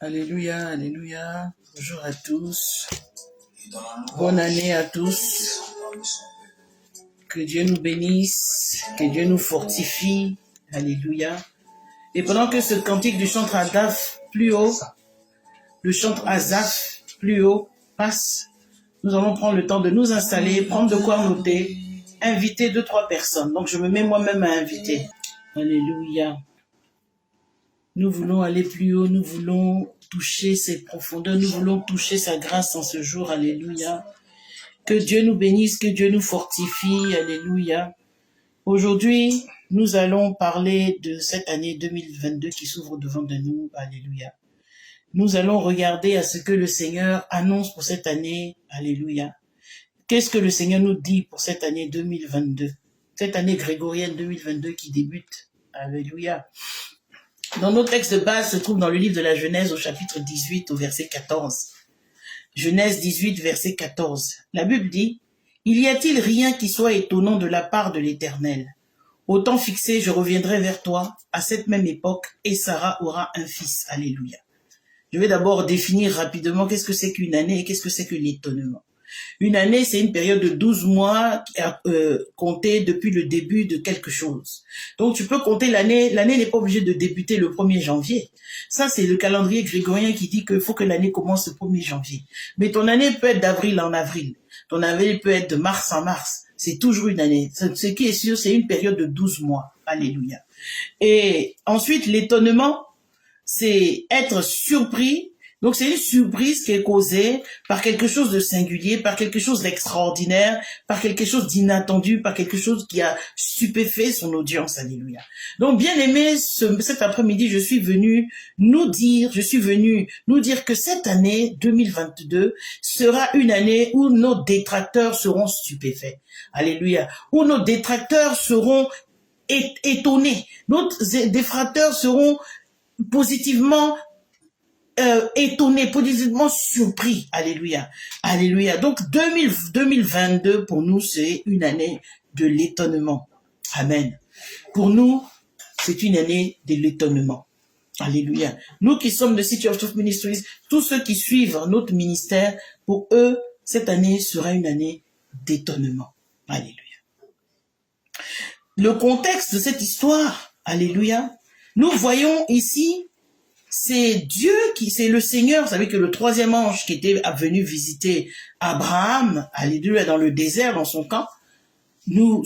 Alléluia, alléluia. Bonjour à tous. Bonne année à tous. Que Dieu nous bénisse, que Dieu nous fortifie. Alléluia. Et pendant que ce cantique du chantre Asaph plus haut, le chantre Asaph plus haut passe, nous allons prendre le temps de nous installer, prendre de quoi noter, inviter 2-3 personnes. Donc je me mets moi-même à inviter. Alléluia. Nous voulons aller plus haut, nous voulons toucher ses profondeurs, nous voulons toucher sa grâce en ce jour. Alléluia. Que Dieu nous bénisse, que Dieu nous fortifie. Alléluia. Aujourd'hui, nous allons parler de cette année 2022 qui s'ouvre devant de nous. Alléluia. Nous allons regarder à ce que le Seigneur annonce pour cette année. Alléluia. Qu'est-ce que le Seigneur nous dit pour cette année 2022? Cette année grégorienne 2022 qui débute. Alléluia. Dans nos textes de base se trouve dans le livre de la Genèse au chapitre 18 au verset 14. Genèse 18 verset 14. La Bible dit: « Il y a-t-il rien qui soit étonnant de la part de l'Éternel? Au temps fixé, je reviendrai vers toi à cette même époque et Sarah aura un fils. » Alléluia. Je vais d'abord définir rapidement qu'est-ce que c'est qu'une année et qu'est-ce que c'est que l'étonnement. Une année, c'est une période de 12 mois comptée depuis le début de quelque chose. Donc, tu peux compter l'année. L'année n'est pas obligée de débuter le 1er janvier. Ça, c'est le calendrier grégorien qui dit qu'il faut que l'année commence le 1er janvier. Mais ton année peut être d'avril en avril. Ton année peut être de mars en mars. C'est toujours une année. Ce qui est sûr, c'est une période de 12 mois. Alléluia. Et ensuite, l'étonnement, c'est être surpris. Donc, c'est une surprise qui est causée par quelque chose de singulier, par quelque chose d'extraordinaire, par quelque chose d'inattendu, par quelque chose qui a stupéfait son audience. Alléluia. Donc, bien aimé, cet après-midi, je suis venu nous dire que cette année 2022 sera une année où nos détracteurs seront stupéfaits. Alléluia. Où nos détracteurs seront étonnés. Nos détracteurs seront positivement étonné, positivement surpris. Alléluia. Alléluia. Donc 2022 pour nous, c'est une année de l'étonnement. Amen. Pour nous, c'est une année de l'étonnement. Alléluia. Nous qui sommes de City of Truth Ministries, tous ceux qui suivent notre ministère, pour eux, cette année sera une année d'étonnement. Alléluia. Le contexte de cette histoire, alléluia, nous voyons ici, c'est Dieu c'est le Seigneur. Vous savez que le 3e ange qui était venu visiter Abraham, alléluia, dans le désert, dans son camp, nous,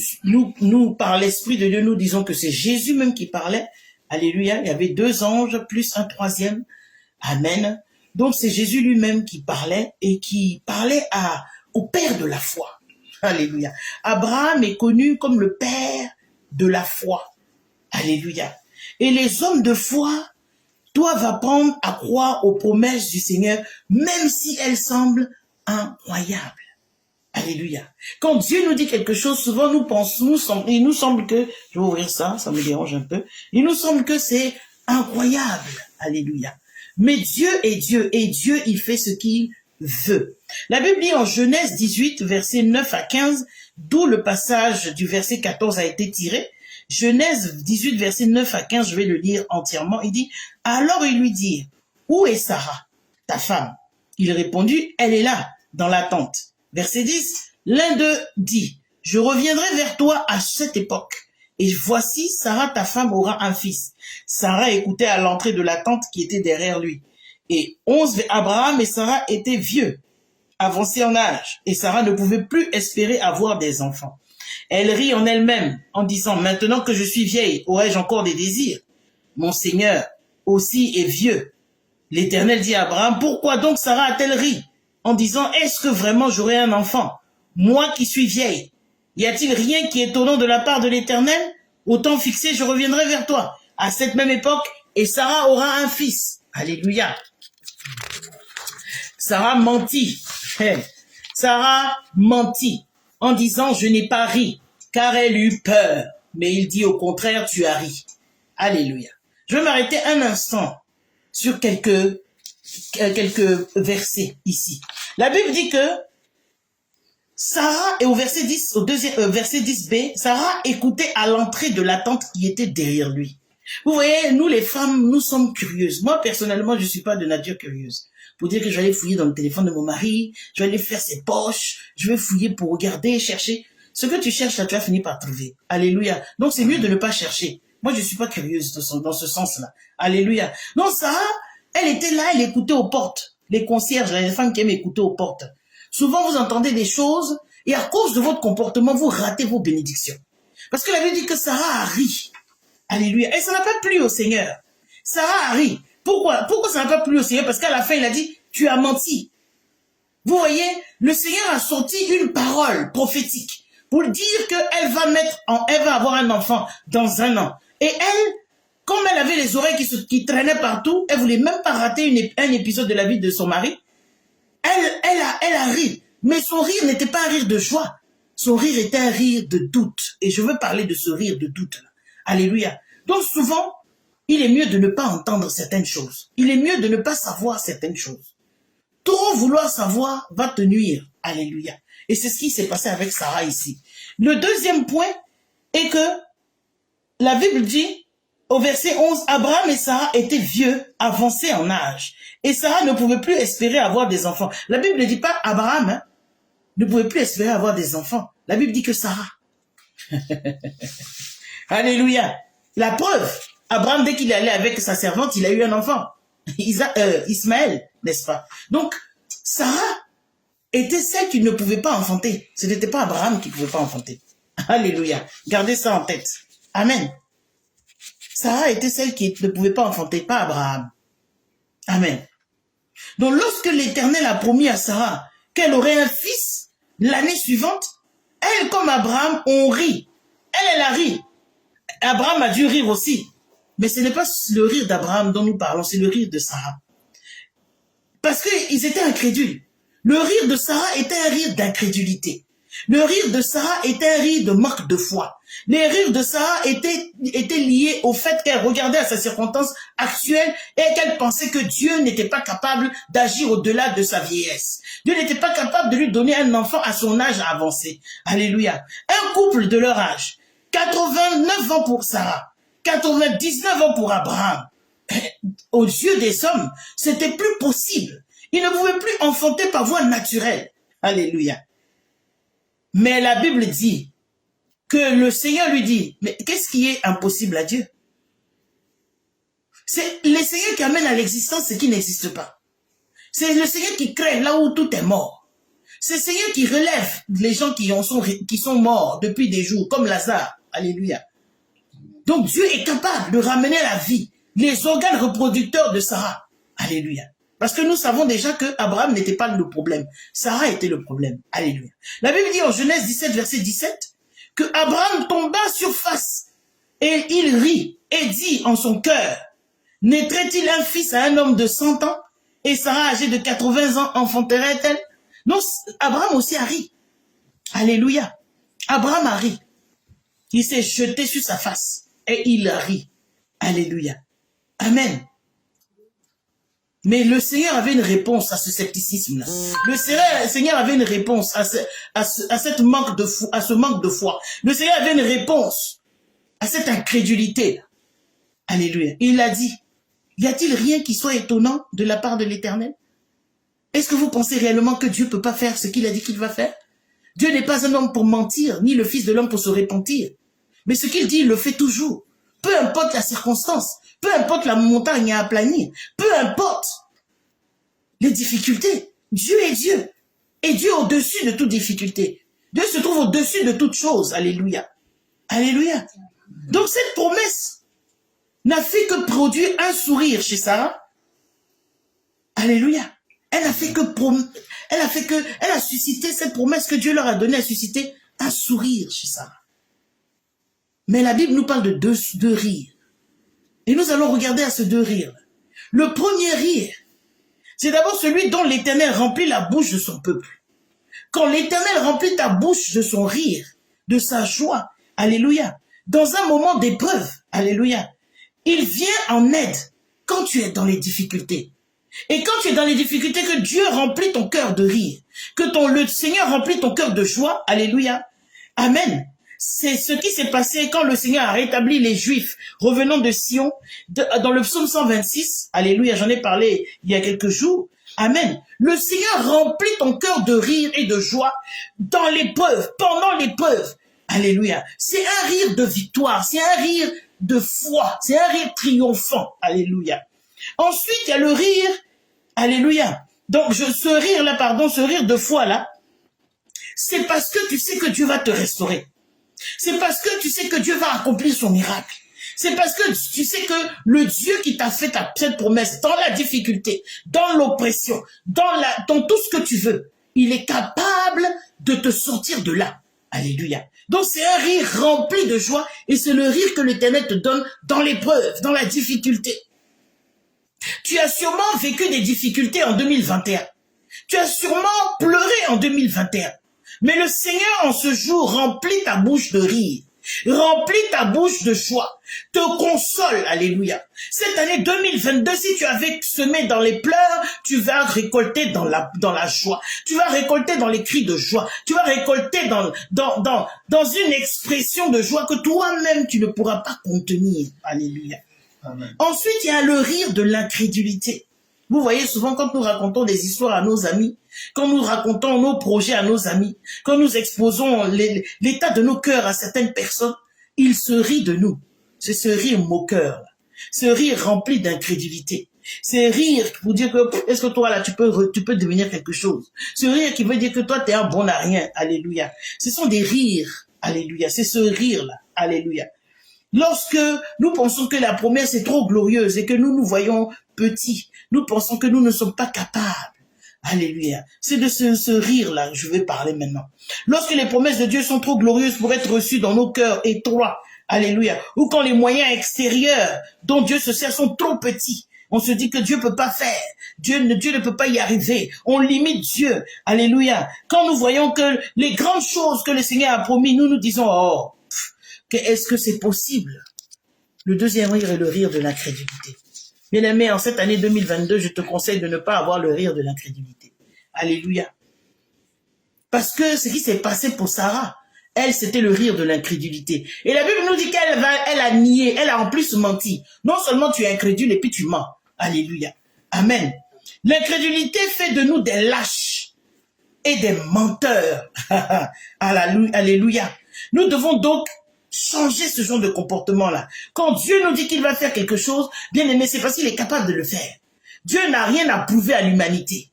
par l'Esprit de Dieu, nous disons que c'est Jésus même qui parlait. Alléluia. Il y avait 2 anges, plus un 3e. Amen. Donc c'est Jésus lui-même qui parlait et qui parlait au Père de la foi. Alléluia. Abraham est connu comme le Père de la foi. Alléluia. Et les hommes de foi doivent apprendre à croire aux promesses du Seigneur, même si elles semblent incroyables. Alléluia. Quand Dieu nous dit quelque chose, souvent il nous semble que, je vais ouvrir ça me dérange un peu, il nous semble que c'est incroyable. Alléluia. Mais Dieu est Dieu, et Dieu, il fait ce qu'il veut. La Bible dit en Genèse 18, versets 9 à 15, d'où le passage du verset 14 a été tiré. Genèse 18, verset 9 à 15, je vais le lire entièrement. Il dit: « Alors ils lui dirent: Où est Sarah, ta femme? Il répondit: Elle est là, dans la tente. » Verset 10, l'un d'eux dit: « Je reviendrai vers toi à cette époque. Et voici, Sarah, ta femme, aura un fils. » Sarah écoutait à l'entrée de la tente qui était derrière lui. Et Abraham et Sarah étaient vieux, avancés en âge, et Sarah ne pouvait plus espérer avoir des enfants. Elle rit en elle-même en disant: « Maintenant que je suis vieille, aurais-je encore des désirs? Mon Seigneur aussi est vieux. » L'Éternel dit à Abraham: « Pourquoi donc Sarah a-t-elle ri en disant: est-ce que vraiment j'aurai un enfant, moi qui suis vieille? Y a-t-il rien qui est étonnant de la part de l'Éternel? Au temps fixé, je reviendrai vers toi à cette même époque et Sarah aura un fils. » Alléluia. Sarah mentit. Sarah mentit en disant: « Je n'ai pas ri, car elle eut peur. » Mais il dit au contraire: « Tu as ri. » Alléluia. Je vais m'arrêter un instant sur quelques versets ici. La Bible dit que Sarah, et au verset 10, verset 10b, Sarah écoutait à l'entrée de la tente qui était derrière lui. Vous voyez, nous les femmes, nous sommes curieuses. Moi, personnellement, je suis pas de nature curieuse. Pour dire que je vais aller fouiller dans le téléphone de mon mari, je vais aller faire ses poches, je vais fouiller pour regarder, chercher. Ce que tu cherches là, tu vas finir par trouver. Alléluia. Donc c'est mieux de ne pas chercher. Moi, je suis pas curieuse dans ce sens-là. Alléluia. Donc Sarah, elle était là, elle écoutait aux portes. Les concierges, les femmes qui aiment écouter aux portes. Souvent, vous entendez des choses et à cause de votre comportement, vous ratez vos bénédictions. Parce que la Bible dit que Sarah a ri. Alléluia. Et ça n'a pas plu au Seigneur. Sarah a ri. Pourquoi ça n'a pas plu au Seigneur? Parce qu'à la fin, il a dit, tu as menti. Vous voyez, le Seigneur a sorti une parole prophétique pour dire qu'elle elle va avoir un enfant dans 1 an. Et elle, comme elle avait les oreilles qui traînaient partout, elle voulait même pas rater un épisode de la vie de son mari. Elle a ri. Mais son rire n'était pas un rire de joie. Son rire était un rire de doute. Et je veux parler de ce rire de doute là. Alléluia. Donc souvent, il est mieux de ne pas entendre certaines choses. Il est mieux de ne pas savoir certaines choses. Trop vouloir savoir va te nuire. Alléluia. Et c'est ce qui s'est passé avec Sarah ici. Le deuxième point est que la Bible dit, au verset 11, Abraham et Sarah étaient vieux, avancés en âge. Et Sarah ne pouvait plus espérer avoir des enfants. La Bible ne dit pas Abraham ne pouvait plus espérer avoir des enfants. La Bible dit que Sarah. Alléluia. La preuve, Abraham, dès qu'il est allé avec sa servante, il a eu un enfant. Ismaël, n'est-ce pas? Donc, Sarah était celle qui ne pouvait pas enfanter. Ce n'était pas Abraham qui ne pouvait pas enfanter. Alléluia. Gardez ça en tête. Amen. Sarah était celle qui ne pouvait pas enfanter, pas Abraham. Amen. Donc, lorsque l'Éternel a promis à Sarah qu'elle aurait un fils l'année suivante, elle, comme Abraham, ont ri. Elle a ri. Abraham a dû rire aussi. Mais ce n'est pas le rire d'Abraham dont nous parlons, c'est le rire de Sarah. Parce qu'ils étaient incrédules. Le rire de Sarah était un rire d'incrédulité. Le rire de Sarah était un rire de manque de foi. Les rires de Sarah étaient liés au fait qu'elle regardait à sa circonstance actuelle et qu'elle pensait que Dieu n'était pas capable d'agir au-delà de sa vieillesse. Dieu n'était pas capable de lui donner un enfant à son âge avancé. Alléluia. Un couple de leur âge, 89 ans pour Sarah, 99 ans pour Abraham. Aux yeux des hommes, c'était plus possible. Ils ne pouvaient plus enfanter par voie naturelle. Alléluia. Mais la Bible dit que le Seigneur lui dit, mais qu'est-ce qui est impossible à Dieu? C'est le Seigneur qui amène à l'existence ce qui n'existe pas. C'est le Seigneur qui crée là où tout est mort. C'est le Seigneur qui relève les gens qui sont morts depuis des jours, comme Lazare. Alléluia. Donc Dieu est capable de ramener à la vie les organes reproducteurs de Sarah. Alléluia. Parce que nous savons déjà que Abraham n'était pas le problème. Sarah était le problème. Alléluia. La Bible dit en Genèse 17, verset 17, que Abraham tomba sur face et il rit et dit en son cœur, naîtrait-il un fils à un homme de 100 ans et Sarah âgée de 80 ans enfanterait-elle? Non, Abraham aussi a ri. Alléluia. Abraham a ri. Il s'est jeté sur sa face et il a ri. Alléluia. Amen. Mais le Seigneur avait une réponse à ce scepticisme-là. Le Seigneur avait une réponse à ce manque de foi. Le Seigneur avait une réponse à cette incrédulité. Alléluia. Il a dit, y a-t-il rien qui soit étonnant de la part de l'Éternel? Est-ce que vous pensez réellement que Dieu ne peut pas faire ce qu'il a dit qu'il va faire? Dieu n'est pas un homme pour mentir, ni le fils de l'homme pour se repentir. Mais ce qu'il dit, il le fait toujours. Peu importe la circonstance, peu importe la montagne à aplanir, peu importe les difficultés, Dieu est Dieu. Et Dieu est au-dessus de toute difficulté. Dieu se trouve au-dessus de toute chose. Alléluia. Alléluia. Donc cette promesse n'a fait que produire un sourire chez Sarah. Alléluia. Elle a suscité cette promesse que Dieu leur a donnée, a suscité un sourire chez Sarah. Mais la Bible nous parle de deux rires. Et nous allons regarder à ces deux rires. Le premier rire, c'est d'abord celui dont l'Éternel remplit la bouche de son peuple. Quand l'Éternel remplit ta bouche de son rire, de sa joie, alléluia, dans un moment d'épreuve, alléluia, il vient en aide quand tu es dans les difficultés. Et quand tu es dans les difficultés, que Dieu remplit ton cœur de rire, que le Seigneur remplit ton cœur de joie, alléluia, amen. C'est ce qui s'est passé quand le Seigneur a rétabli les Juifs revenant de Sion, dans le psaume 126. Alléluia, j'en ai parlé il y a quelques jours. Amen. Le Seigneur remplit ton cœur de rire et de joie dans l'épreuve, pendant l'épreuve. Alléluia. C'est un rire de victoire, c'est un rire de foi, c'est un rire triomphant. Alléluia. Ensuite, il y a le rire. Alléluia. Donc, ce rire de foi là, c'est parce que tu sais que Dieu va te restaurer. C'est parce que tu sais que Dieu va accomplir son miracle. C'est parce que tu sais que le Dieu qui t'a fait cette promesse, dans la difficulté, dans l'oppression, dans tout ce que tu veux, il est capable de te sortir de là. Alléluia. Donc c'est un rire rempli de joie et c'est le rire que l'Éternel te donne dans l'épreuve, dans la difficulté. Tu as sûrement vécu des difficultés en 2021. Tu as sûrement pleuré en 2021. Mais le Seigneur, en ce jour, remplit ta bouche de rire, remplit ta bouche de joie, te console, alléluia. Cette année 2022, si tu avais semé dans les pleurs, tu vas récolter dans la joie. Tu vas récolter dans les cris de joie. Tu vas récolter dans une expression de joie que toi-même, tu ne pourras pas contenir. Alléluia. Amen. Ensuite, il y a le rire de l'incrédulité. Vous voyez, souvent, quand nous racontons des histoires à nos amis, quand nous racontons nos projets à nos amis, quand nous exposons l'état de nos cœurs à certaines personnes, ils se rient de nous. C'est ce rire moqueur, ce rire rempli d'incrédulité. C'est rire pour dire que, est-ce que toi, là, tu peux devenir quelque chose. Ce rire qui veut dire que toi, tu es un bon à rien. Alléluia. Ce sont des rires. Alléluia. C'est ce rire-là. Alléluia. Lorsque nous pensons que la promesse est trop glorieuse et que nous nous voyons petits, nous pensons que nous ne sommes pas capables. Alléluia. C'est de ce rire-là que je vais parler maintenant. Lorsque les promesses de Dieu sont trop glorieuses pour être reçues dans nos cœurs étroits, alléluia, ou quand les moyens extérieurs dont Dieu se sert sont trop petits, on se dit que Dieu peut pas faire, Dieu ne peut pas y arriver, on limite Dieu, alléluia. Quand nous voyons que les grandes choses que le Seigneur a promis, nous nous disons, oh, est-ce que c'est possible? Le deuxième rire est le rire de l'incrédulité. Bien-aimé, en cette année 2022, je te conseille de ne pas avoir le rire de l'incrédulité. Alléluia. Parce que ce qui s'est passé pour Sarah, elle, c'était le rire de l'incrédulité. Et la Bible nous dit qu'elle a nié, elle a en plus menti. Non seulement tu es incrédule et puis tu mens. Alléluia. Amen. L'incrédulité fait de nous des lâches et des menteurs. Alléluia. Nous devons donc changer ce genre de comportement-là. Quand Dieu nous dit qu'il va faire quelque chose, bien aimé, c'est parce qu'il est capable de le faire. Dieu n'a rien à prouver à l'humanité.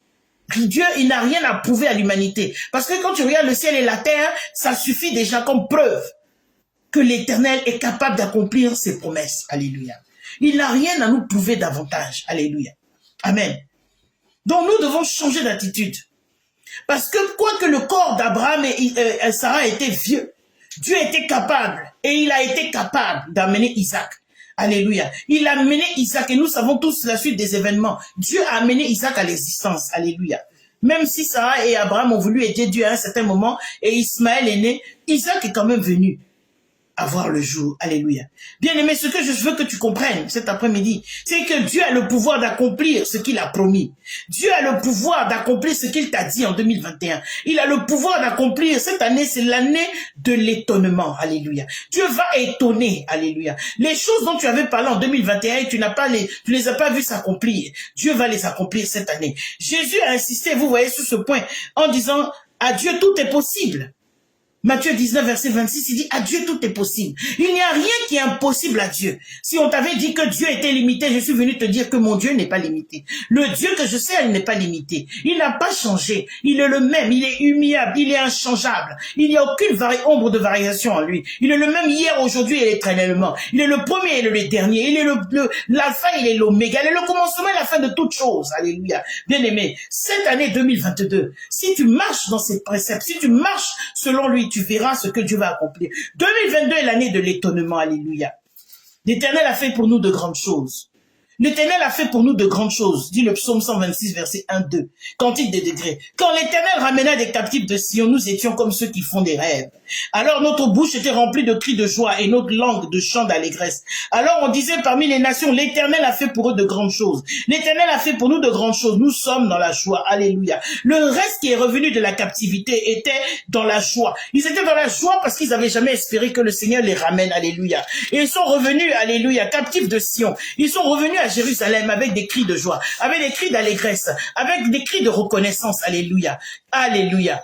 Dieu, il n'a rien à prouver à l'humanité. Parce que quand tu regardes le ciel et la terre, ça suffit déjà comme preuve que l'Éternel est capable d'accomplir ses promesses. Alléluia. Il n'a rien à nous prouver davantage. Alléluia. Amen. Donc nous devons changer d'attitude. Parce que quoique le corps d'Abraham et Sarah était vieux, Dieu était capable, et il a été capable d'amener Isaac. Alléluia. Il a amené Isaac, et nous savons tous la suite des événements. Dieu a amené Isaac à l'existence. Alléluia. Même si Sarah et Abraham ont voulu aider Dieu à un certain moment, et Ismaël est né, Isaac est quand même venu à voir le jour. Alléluia. Bien aimé, ce que je veux que tu comprennes cet après-midi, c'est que Dieu a le pouvoir d'accomplir ce qu'il a promis. Dieu a le pouvoir d'accomplir ce qu'il t'a dit en 2021. Il a le pouvoir d'accomplir. Cette année, c'est l'année de l'étonnement. Alléluia. Dieu va étonner. Alléluia. Les choses dont tu avais parlé en 2021 et tu les as pas vues s'accomplir. Dieu va les accomplir cette année. Jésus a insisté, vous voyez, sur ce point, en disant, à Dieu tout est possible. Matthieu 19, verset 26, il dit, à Dieu tout est possible. Il n'y a rien qui est impossible à Dieu. Si on t'avait dit que Dieu était limité, je suis venu te dire que mon Dieu n'est pas limité. Le Dieu que je sais, il n'est pas limité. Il n'a pas changé. Il est le même. Il est immuable. Il est inchangeable. Il n'y a aucune ombre de variation en lui. Il est le même hier, aujourd'hui et éternellement. Il est le premier et le dernier. Il est l'alpha, il est l'oméga. Il est le commencement et la fin de toutes choses. Alléluia. Bien aimé, cette année 2022, si tu marches dans ses préceptes, si tu marches selon lui, tu verras ce que Dieu va accomplir. 2022 est l'année de l'étonnement, alléluia. L'Éternel a fait pour nous de grandes choses. L'Éternel a fait pour nous de grandes choses, dit le psaume 126, verset 1-2. Cantique des degrés. Quand l'Éternel ramena des captifs de Sion, nous étions comme ceux qui font des rêves. Alors notre bouche était remplie de cris de joie et notre langue de chants d'allégresse. Alors on disait parmi les nations, l'Éternel a fait pour eux de grandes choses. L'Éternel a fait pour nous de grandes choses. Nous sommes dans la joie. Alléluia. Le reste qui est revenu de la captivité était dans la joie. Ils étaient dans la joie parce qu'ils n'avaient jamais espéré que le Seigneur les ramène. Alléluia. Et ils sont revenus, alléluia, captifs de Sion. Ils sont revenus à Jérusalem avec des cris de joie, avec des cris d'allégresse, avec des cris de reconnaissance. Alléluia. Alléluia.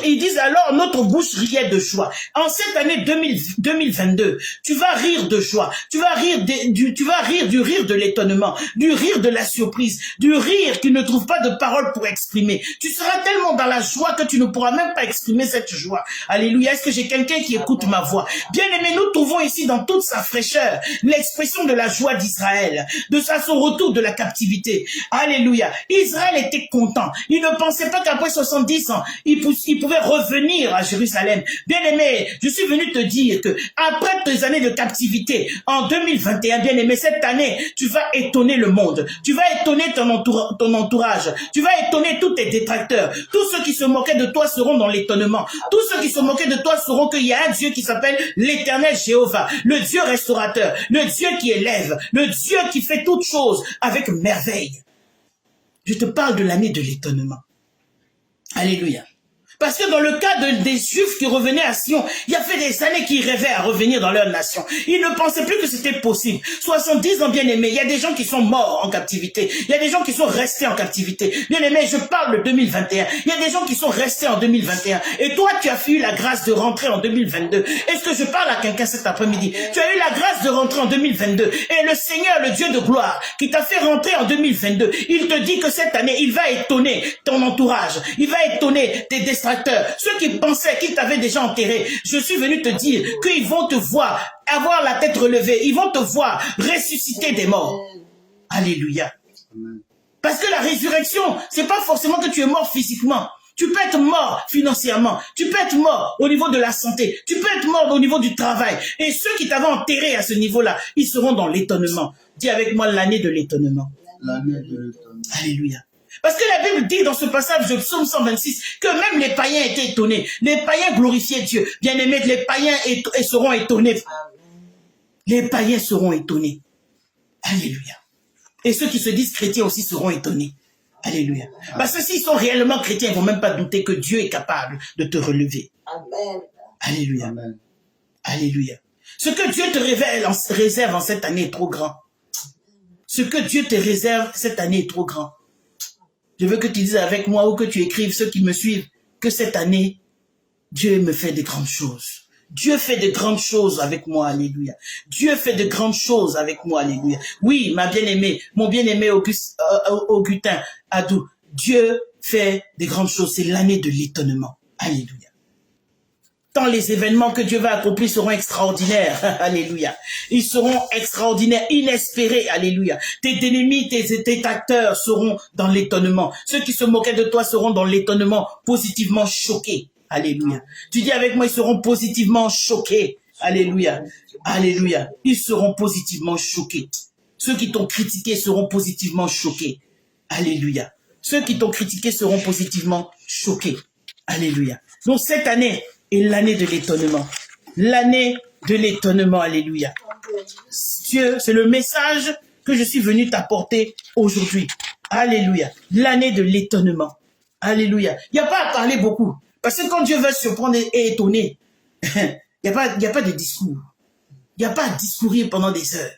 Ils disent alors, notre bouche riait de joie. En cette année 2022, tu vas rire de joie. Tu vas rire du rire de l'étonnement, du rire de la surprise, du rire qui ne trouve pas de paroles pour exprimer. Tu seras tellement dans la joie que tu ne pourras même pas exprimer cette joie. Alléluia. Est-ce que j'ai quelqu'un qui écoute ma voix? Bien-aimé, nous trouvons ici dans toute sa fraîcheur l'expression de la joie d'Israël, de son retour de la captivité. Alléluia. Israël était content. Il ne pensait pas qu'après 70 ans, il pouvait revenir à Jérusalem. Bien-aimé, je suis venu te dire que après tes années de captivité, en 2021, bien-aimé, cette année, tu vas étonner le monde. Tu vas étonner ton entourage. Tu vas étonner tous tes détracteurs. Tous ceux qui se moquaient de toi seront dans l'étonnement. Tous ceux qui se moquaient de toi sauront qu'il y a un Dieu qui s'appelle l'Éternel Jéhovah, le Dieu restaurateur, le Dieu qui élève, le Dieu qui fait toutes choses avec merveille. Je te parle de l'année de l'étonnement. Alléluia. Parce que dans le cas des Juifs qui revenaient à Sion, il y a fait des années qu'ils rêvaient à revenir dans leur nation. Ils ne pensaient plus que c'était possible. 70 ans, bien-aimés, il y a des gens qui sont morts en captivité. Il y a des gens qui sont restés en captivité. Bien-aimés, je parle de 2021. Il y a des gens qui sont restés en 2021. Et toi, tu as eu la grâce de rentrer en 2022. Est-ce que je parle à quelqu'un cet après-midi? Tu as eu la grâce de rentrer en 2022. Et le Seigneur, le Dieu de gloire, qui t'a fait rentrer en 2022, il te dit que cette année, il va étonner ton entourage. Il va étonner tes destinés. Ceux qui pensaient qu'ils t'avaient déjà enterré, je suis venu te dire qu'ils vont te voir avoir la tête relevée, ils vont te voir ressusciter des morts. Alléluia. Parce que la résurrection, c'est pas forcément que tu es mort physiquement. Tu peux être mort financièrement, tu peux être mort au niveau de la santé, tu peux être mort au niveau du travail. Et ceux qui t'avaient enterré à ce niveau-là, ils seront dans l'étonnement. Dis avec moi l'année de l'étonnement. L'année de l'étonnement. Alléluia. Parce que la Bible dit dans ce passage de Psaume 126 que même les païens étaient étonnés. Les païens glorifiaient Dieu. Bien-aimés, les païens seront étonnés. Les païens seront étonnés. Alléluia. Et ceux qui se disent chrétiens aussi seront étonnés. Alléluia. Parce que s'ils sont réellement chrétiens, ils ne vont même pas douter que Dieu est capable de te relever. Amen. Alléluia. Amen. Alléluia. Ce que Dieu te réserve en cette année est trop grand. Ce que Dieu te réserve cette année est trop grand. Je veux que tu dises avec moi ou que tu écrives, ceux qui me suivent, que cette année, Dieu me fait de grandes choses. Dieu fait de grandes choses avec moi, alléluia. Dieu fait de grandes choses avec moi, alléluia. Oui, ma bien-aimée, mon bien-aimé Augustin Adou, Dieu fait de grandes choses. C'est l'année de l'étonnement. Alléluia. Tant les événements que Dieu va accomplir seront extraordinaires. Alléluia. Ils seront extraordinaires, inespérés. Alléluia. Tes ennemis, tes détracteurs seront dans l'étonnement. Ceux qui se moquaient de toi seront dans l'étonnement, positivement choqués. Alléluia. Tu dis avec moi, ils seront positivement choqués. Alléluia. Alléluia. Ils seront positivement choqués. Ceux qui t'ont critiqué seront positivement choqués. Alléluia. Ceux qui t'ont critiqué seront positivement choqués. Alléluia. Donc cette année est l'année de l'étonnement. L'année de l'étonnement. Alléluia. Dieu, c'est le message que je suis venu t'apporter aujourd'hui. Alléluia. L'année de l'étonnement. Alléluia. Il n'y a pas à parler beaucoup. Parce que quand Dieu veut surprendre et étonner, il n'y a pas de discours. Il n'y a pas à discourir pendant des heures.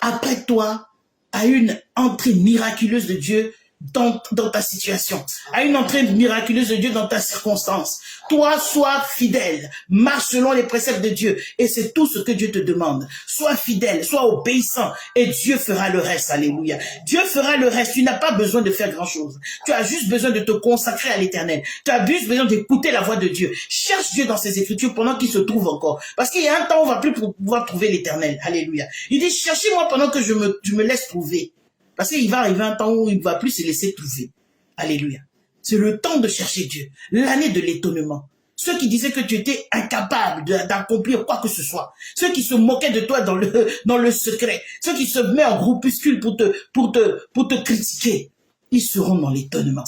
Après toi, à une entrée miraculeuse de Dieu dans ta situation, à une entrée miraculeuse de Dieu dans ta circonstance. Toi, sois fidèle, marche selon les préceptes de Dieu, et c'est tout ce que Dieu te demande. Sois fidèle, sois obéissant, et Dieu fera le reste. Alléluia. Dieu fera le reste. Tu n'as pas besoin de faire grand-chose. Tu as juste besoin de te consacrer à l'Éternel. Tu as juste besoin d'écouter la voix de Dieu. Cherche Dieu dans ses Écritures pendant qu'il se trouve encore. Parce qu'il y a un temps où on va plus pouvoir trouver l'Éternel. Alléluia. Il dit, cherchez-moi pendant que je me laisse trouver. Parce qu'il va arriver un temps où il ne va plus se laisser trouver. Alléluia. C'est le temps de chercher Dieu. L'année de l'étonnement. Ceux qui disaient que tu étais incapable d'accomplir quoi que ce soit. Ceux qui se moquaient de toi dans le secret. Ceux qui se mettent en groupuscule pour te critiquer. Ils seront dans l'étonnement.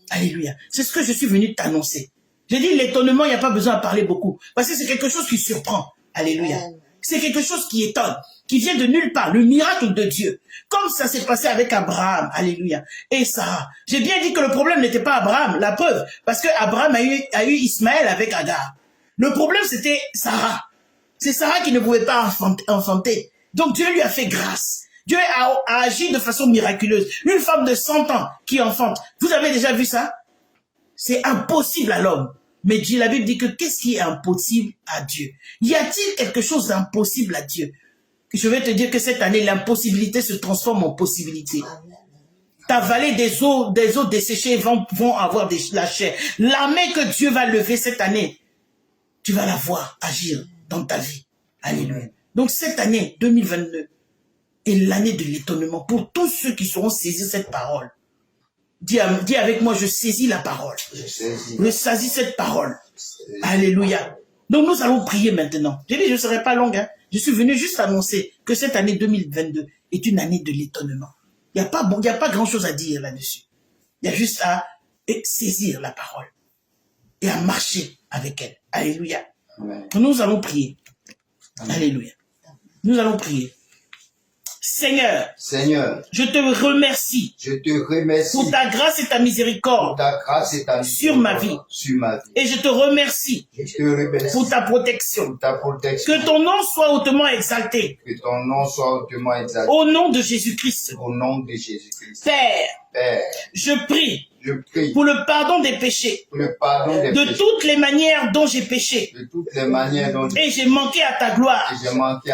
Alléluia. C'est ce que je suis venu t'annoncer. J'ai dit l'étonnement, il n'y a pas besoin de parler beaucoup. Parce que c'est quelque chose qui surprend. Alléluia. C'est quelque chose qui étonne, qui vient de nulle part, le miracle de Dieu. Comme ça s'est passé avec Abraham, alléluia, et Sarah. J'ai bien dit que le problème n'était pas Abraham, la preuve, parce que Abraham a eu Ismaël avec Agar. Le problème c'était Sarah. C'est Sarah qui ne pouvait pas enfanter. Donc Dieu lui a fait grâce. Dieu a agi de façon miraculeuse. Une femme de 100 ans qui enfante. Vous avez déjà vu ça? C'est impossible à l'homme. Mais Dieu, la Bible dit que qu'est-ce qui est impossible à Dieu? Y a-t-il quelque chose d'impossible à Dieu? Je vais te dire que cette année, l'impossibilité se transforme en possibilité. Ta vallée des eaux desséchées vont avoir la chair. L'armée que Dieu va lever cette année, tu vas la voir agir dans ta vie. Alléluia. Donc cette année 2022 est l'année de l'étonnement pour tous ceux qui seront saisis de cette parole. Dis avec moi, je saisis la parole. Je saisis cette parole. Alléluia. Donc nous allons prier maintenant. J'ai dit, je ne serai pas longue. Hein. Je suis venu juste annoncer que cette année 2022 est une année de l'étonnement. Il n'y a pas grand-chose à dire là-dessus. Il y a juste à saisir la parole et à marcher avec elle. Alléluia. Amen. Nous allons prier. Amen. Alléluia. Nous allons prier. Seigneur, je te remercie pour ta grâce et ta miséricorde sur ma vie. Et je te remercie pour ta protection. Que ton nom soit hautement exalté. Au nom de Jésus-Christ. Père, je prie pour le pardon des péchés, de toutes les manières dont j'ai péché, et j'ai manqué à ta gloire.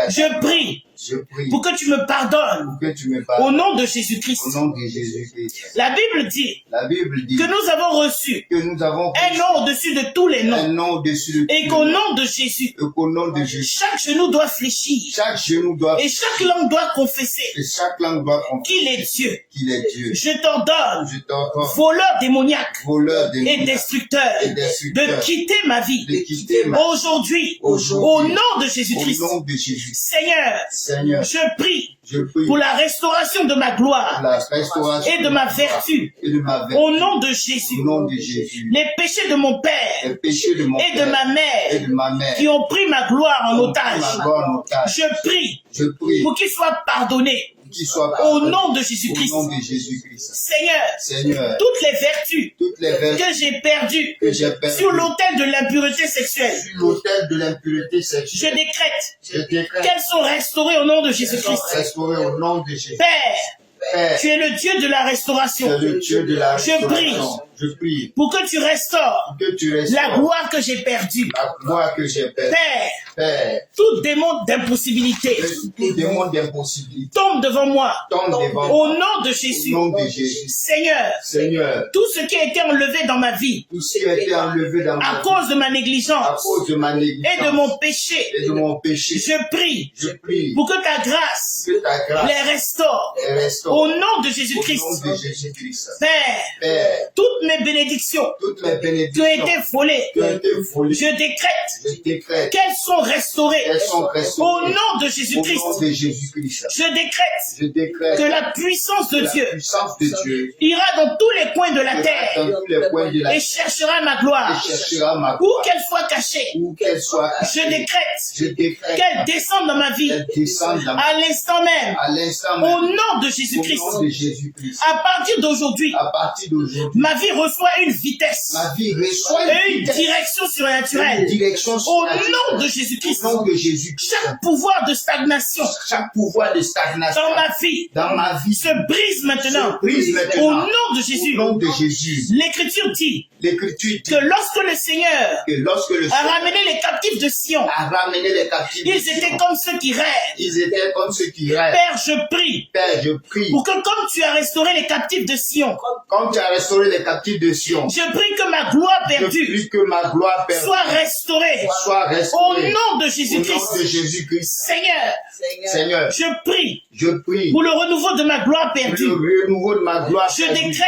Je prie pour que tu me pardonnes au nom de Jésus-Christ. La Bible dit que nous avons reçu un nom au-dessus de tous les noms, et qu'au nom de Jésus, chaque genou doit fléchir, et chaque langue doit confesser qu'il est Dieu. Je t'ordonne, voleur démoniaque et destructeur, de quitter ma vie aujourd'hui au nom de Jésus-Christ. Seigneur, je prie pour la restauration de ma gloire et de ma vertu au nom de Jésus. Les péchés de mon père et de ma mère qui ont pris ma gloire en otage, je prie pour qu'ils soient pardonnés au nom de Jésus-Christ. Seigneur, toutes les vertus que j'ai perdues sur l'autel de l'impureté sexuelle, je décrète qu'elles sont restaurées au nom de Jésus-Christ. Père, tu es le Dieu de la restauration. Je prie pour que tu restaures la gloire que j'ai perdue. Père, tout démon d'impossibilité tombe devant moi au nom de Jésus. Seigneur, tout ce qui a été enlevé dans ma vie à cause de ma négligence et de mon péché, je prie pour que ta grâce les restaure au nom de Jésus-Christ. Père, toutes mes bénédictions qui ont été volées, je décrète qu'elles sont restaurées au nom de Jésus-Christ. Je décrète que la puissance de Dieu ira dans tous les coins de la terre et cherchera ma gloire où qu'elle soit cachée. Je décrète qu'elle descende dans ma vie à l'instant même au nom de Jésus-Christ. À partir d'aujourd'hui, ma vie reçoit une vitesse et une direction surnaturelle au nom de Jésus-Christ. Chaque pouvoir de stagnation dans ma vie se brise maintenant au nom de Jésus. L'Écriture dit que lorsque le Seigneur a ramené les captifs de Sion, ils étaient comme ceux qui rêvent. Père, je prie pour que comme tu as restauré les captifs de Sion, captifs de Sion. Je prie que ma gloire Je perdue prie que ma gloire perdue soit restaurée soit au restaurée. nom de Au nom Jésus-Christ. de Jésus-Christ. Seigneur, Seigneur, je prie je prie pour le renouveau de ma gloire pour perdue. le renouveau de ma gloire Je perdue. décrète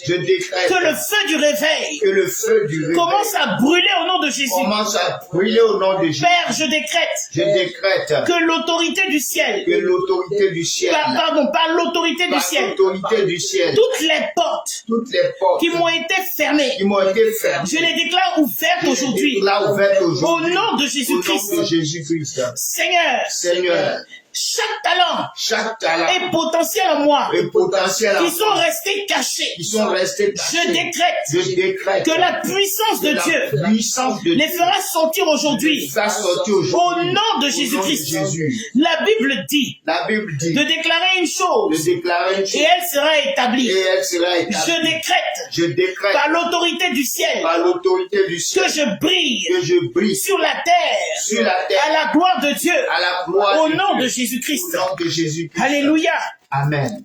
Je décrète que le feu du réveil que le feu du réveil commence à brûler au nom de Jésus. commence à brûler au nom de Jésus. Père, je décrète Je décrète que l'autorité du ciel, que l'autorité du ciel, par l'autorité du par ciel, l'autorité du ciel, toutes les portes toutes les portes qui m'ont été fermées, qui m'ont été fermées, je les déclare ouvertes aujourd'hui. là ouvertes Au aujourd'hui, nom de au nom Jésus-Christ. de Jésus-Christ. Seigneur, Seigneur, chaque talent chaque talent et potentiel en moi et potentiel qui sont restés cachés, qui sont restés cachés, je décrète je décrète que la puissance de la Dieu puissance de les Dieu fera sortir aujourd'hui. va sortir Au aujourd'hui. nom de Au nom Jésus-Christ. de Jésus. La Bible dit La Bible dit de déclarer une de chose déclarer une et chose elle sera établie. et elle sera Je établie. décrète Je décrète par l'autorité du ciel par l'autorité du ciel que je brille que je brise sur la terre sur la terre à la gloire de Dieu à la gloire au de nom Dieu. de Jésus-Christ. Au nom de Jésus-Christ. Alléluia. Amen.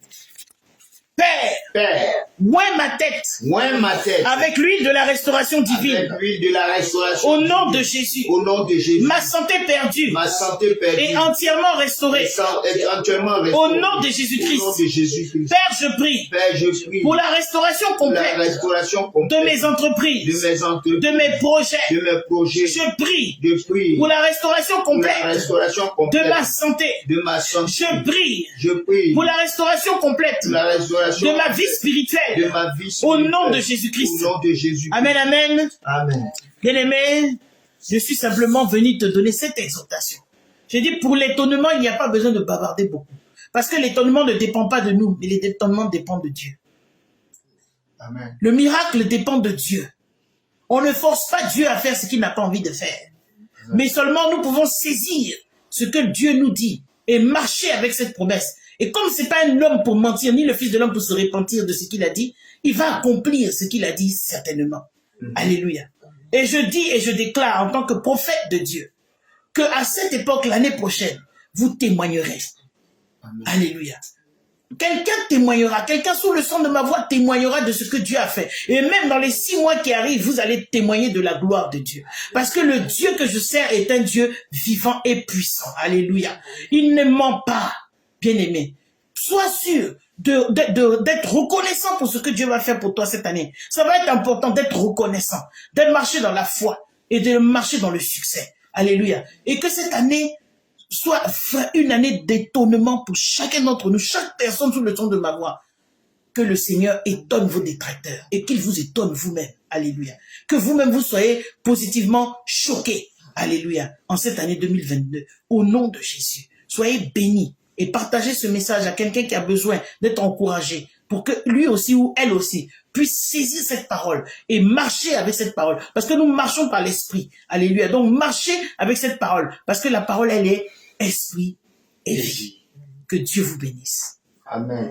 Père, Père, oins ma tête oins ma tête avec l'huile de la restauration avec divine l'huile de la restauration. au nom de divine. Jésus. Au nom de Jésus. Ma santé perdue Ma santé perdue est entièrement restaurée est entièrement au restaurée. nom de Au nom Jésus-Christ. de Jésus-Christ. Père, je prie Père, je prie pour la restauration pour la complète restauration de complète mes de entreprises, mes entreprises, de mes projets. de mes projets. Je prie Je prie pour la restauration pour la complète restauration de complète ma santé. de ma santé. Je prie Je prie pour la restauration complète pour la restauration de ma vie de spirituelle. ma vie Au nom spirituelle. de Jésus-Christ. Au nom de Jésus. Amen, amen. Amen. Bien-aimé, je suis simplement venu te donner cette exhortation. J'ai dit, pour l'étonnement, il n'y a pas besoin de bavarder beaucoup. Parce que l'étonnement ne dépend pas de nous, mais l'étonnement dépend de Dieu. Amen. Le miracle dépend de Dieu. On ne force pas Dieu à faire ce qu'il n'a pas envie de faire. Mais seulement nous pouvons saisir ce que Dieu nous dit et marcher avec cette promesse. Et comme c'est pas un homme pour mentir, ni le fils de l'homme pour se repentir de ce qu'il a dit, il va accomplir ce qu'il a dit certainement. Alléluia. Et je dis et je déclare en tant que prophète de Dieu que à cette époque, l'année prochaine, vous témoignerez. Amen. Alléluia. Quelqu'un témoignera, quelqu'un sous le son de ma voix témoignera de ce que Dieu a fait. Et même dans les 6 mois qui arrivent, vous allez témoigner de la gloire de Dieu. Parce que le Dieu que je sers est un Dieu vivant et puissant. Alléluia. Il ne ment pas, bien-aimé. Sois sûr d'être reconnaissant pour ce que Dieu va faire pour toi cette année. Ça va être important d'être reconnaissant, d'être marcher dans la foi et de marcher dans le succès. Alléluia. Et que cette année soit une année d'étonnement pour chacun d'entre nous, chaque personne sous le son de ma voix. Que le Seigneur étonne vos détracteurs et qu'il vous étonne vous-même. Alléluia. Que vous-même vous soyez positivement choqués. Alléluia. En cette année 2022, au nom de Jésus, soyez bénis et partagez ce message à quelqu'un qui a besoin d'être encouragé pour que lui aussi ou elle aussi puisse saisir cette parole et marcher avec cette parole. Parce que nous marchons par l'esprit. Alléluia. Donc marchez avec cette parole parce que la parole, elle est esprit et vie. Que Dieu vous bénisse. Amen.